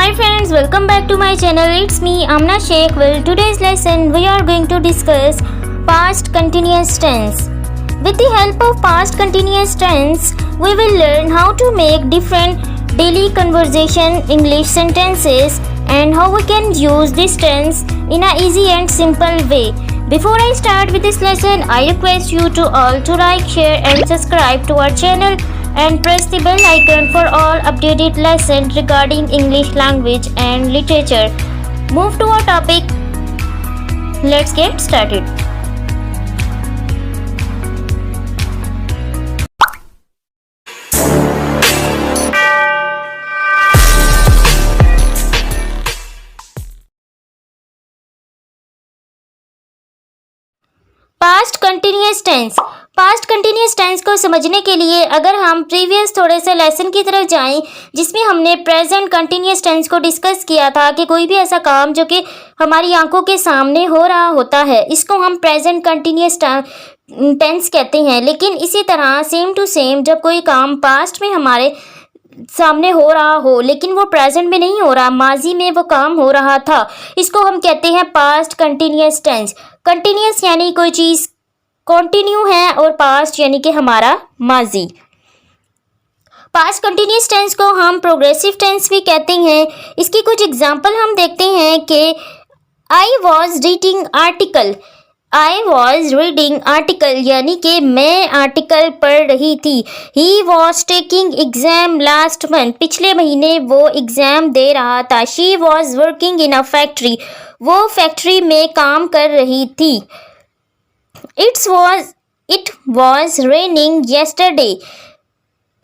Hi friends, welcome back to my channel. It's me Amna Sheikh. Well, today's lesson we are going to discuss past continuous tense. With the help of past continuous tense, we will learn how to make different daily conversation English sentences and how we can use this tense in a easy and simple way. Before I start with this lesson, I request you to all to like, share and subscribe to our channel and press the bell icon for all updated lessons regarding English language and literature. Move to our topic. Let's get started. Past continuous tense. Past continuous tense को समझने के लिए अगर हम previous थोड़े से lesson की तरफ जाएं जिसमें हमने प्रेजेंट कंटिन्यूअस टेंस को डिस्कस किया था कि कोई भी ऐसा काम जो कि हमारी आंखों के सामने हो रहा होता है इसको हम प्रेजेंट कंटिन्यूअस टेंस कहते हैं। लेकिन इसी तरह सेम टू सेम जब कोई काम पास्ट में हमारे सामने हो रहा हो लेकिन वो प्रेजेंट में नहीं हो रहा, माजी में वो काम हो रहा था, इसको हम कहते हैं पास्ट कंटिन्यूअस टेंस। कंटिन्यूअस यानी कोई चीज़ कंटिन्यू है और पास्ट यानी कि हमारा माजी। पास्ट कंटिन्यूअस टेंस को हम प्रोग्रेसिव टेंस भी कहते हैं। इसकी कुछ एग्जांपल हम देखते हैं कि I was reading article. I was reading article यानी कि मैं आर्टिकल पढ़ रही थी। He was taking exam last month, पिछले महीने वो एग्ज़ाम दे रहा था। She was working in a factory, वो फैक्ट्री में काम कर रही थी। इट वॉज रेनिंग येस्टरडे,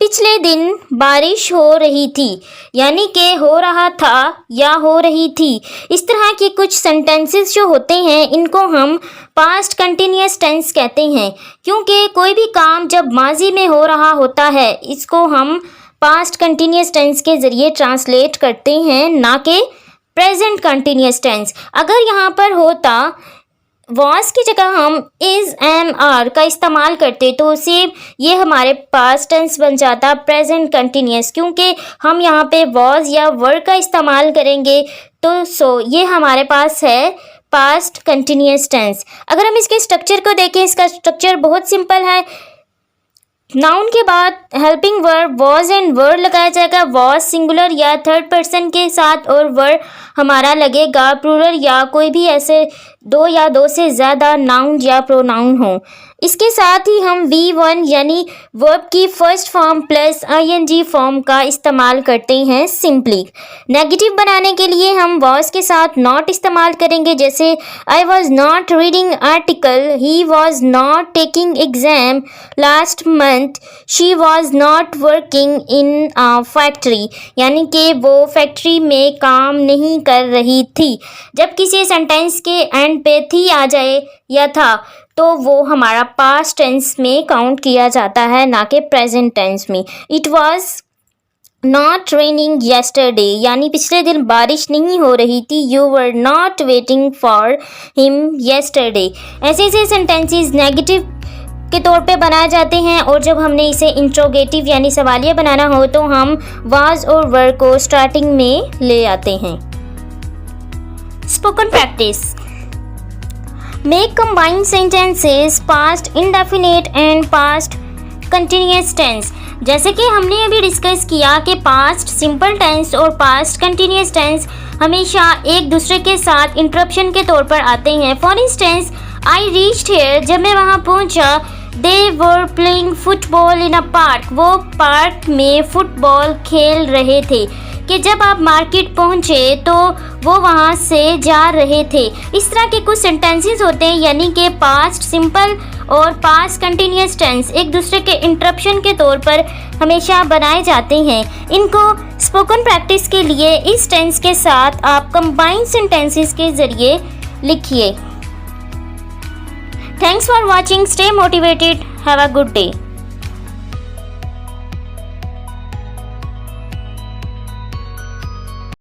पिछले दिन बारिश हो रही थी, यानी कि हो रहा था या हो रही थी। इस तरह के कुछ सेंटेंसेस जो होते हैं इनको हम पास्ट कंटिन्यूअस टेंस कहते हैं, क्योंकि कोई भी काम जब माजी में हो रहा होता है इसको हम पास्ट कंटिन्यूअस टेंस के ज़रिए ट्रांसलेट करते हैं, ना कि प्रेजेंट कंटिन्यूअस टेंस। अगर यहाँ पर होता वॉज की जगह हम इज़ एम आर का इस्तेमाल करते तो उसे ये हमारे पास्ट टेंस बन जाता प्रेजेंट कंटिन्यूअस, क्योंकि हम यहाँ पे वॉज या वर का इस्तेमाल करेंगे तो ये हमारे पास है पास्ट कंटिन्यूअस टेंस। अगर हम इसके स्ट्रक्चर को देखें, इसका स्ट्रक्चर बहुत सिंपल है। नाउन के बाद हेल्पिंग वर्ब वॉज एंड वर लगाया जाएगा। वॉज सिंगुलर या थर्ड पर्सन के साथ और वर हमारा लगेगा प्लूरल या कोई भी ऐसे दो या दो से ज़्यादा नाउन या प्रोनाउन हो। इसके साथ ही हम V1 यानी वर्ब की first form plus ing form का इस्तेमाल करते हैं सिंपली। नेगेटिव बनाने के लिए हम वॉज के साथ नॉट इस्तेमाल करेंगे, जैसे I was not reading article, he was not taking exam last month, she was not working in a factory, यानी कि वो फैक्ट्री में काम नहीं कर रही थी। जब किसी सेंटेंस के एंड पे थी आ जाए या था तो वो हमारा पास्ट टेंस में काउंट किया जाता है, ना कि प्रेजेंट टेंस में। It was not raining yesterday, यानी पिछले दिन बारिश नहीं हो रही थी। You were not waiting for him yesterday. ऐसे ऐसे सेंटेंसेस नेगेटिव के तौर पे बनाए जाते हैं और जब हमने इसे इंट्रोगेटिव यानी सवालिया बनाना हो तो हम वाज और वर को स्टार्टिंग में ले आते हैं। Spoken practice. Make combined sentences past indefinite and past continuous tense। जैसे कि हमने अभी डिस्कस किया कि पास्ट सिंपल टेंस और पास्ट कंटिन्यूअस टेंस हमेशा एक दूसरे के साथ इंटरप्शन के तौर पर आते हैं। For instance I reached here, जब मैं वहाँ पहुँचा। They were playing football in a park, वो पार्क में फुटबॉल खेल रहे थे। कि जब आप मार्केट पहुँचे तो वो वहाँ से जा रहे थे। इस तरह के कुछ सेंटेंसेस होते हैं, यानी कि पास्ट सिंपल और पास्ट कंटिन्यूअस टेंस एक दूसरे के इंटरप्शन के तौर पर हमेशा बनाए जाते हैं। इनको स्पोकन प्रैक्टिस के लिए इस टेंस के साथ आप कंबाइंड सेंटेंसेस के ज़रिए लिखिए। Thanks for watching, stay motivated, have a good day.